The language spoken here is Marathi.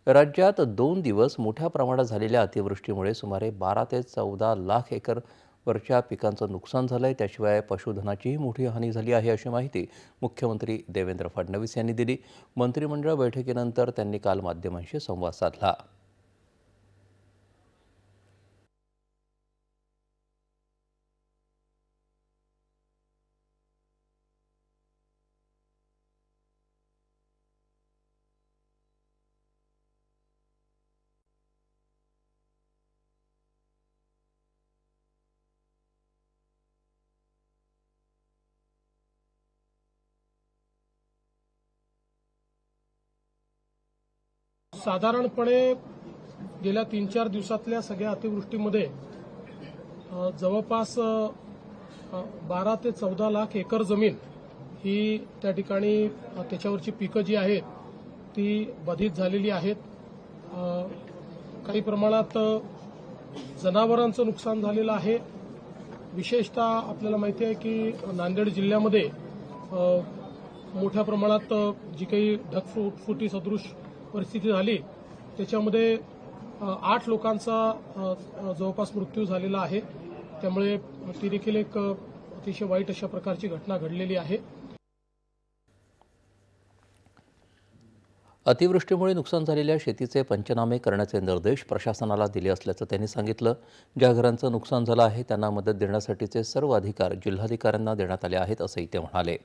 राज्यात 2 दिवस मोठ्या प्रमाणात झालेल्या अतिवृष्टीमुळे सुमारे 12 ते 14 लाख एकरवरच्या पिकांचं नुकसान झालंय. त्याशिवाय पशुधनाचीही मोठी हानी झाली आहे, अशी माहिती मुख्यमंत्री देवेंद्र फडणवीस यांनी दिली. मंत्रिमंडळ बैठकीनंतर त्यांनी काल माध्यमांशी संवाद साधला. साधारणपणे गेल्या 3-4 दिवसातल्या सगळ्या अतिवृष्टीमध्ये जवळपास 12 ते 14 लाख एकर जमीन ही त्या ठिकाणी त्याच्यावरची पिकं जी आहेत ती बाधित झालेली आहेत. काही प्रमाणात जनावरांचं नुकसान झालेलं आहे. विशेषतः आपल्याला माहिती आहे की नांदेड जिल्ह्यामध्ये मोठ्या प्रमाणात जी काही ढगफुटी सदृश परिस्थिती झाली त्याच्यामध्ये 8 लोकांचा जवळपास मृत्यू झालेला आहे. त्यामुळे ती देखील एक अतिशय वाईट अशा प्रकारची घटना घडलेली आहे. अतिवृष्टीमुळे नुकसान झालेल्या शेतीचे पंचनामे करण्याचे निर्देश प्रशासनाला दिले असल्याचं त्यांनी सांगितलं. ज्या घरांचं नुकसान झालं आहे त्यांना मदत देण्यासाठीचे सर्व अधिकार जिल्हाधिकाऱ्यांना देण्यात आले आहेत, असंही ते म्हणाले.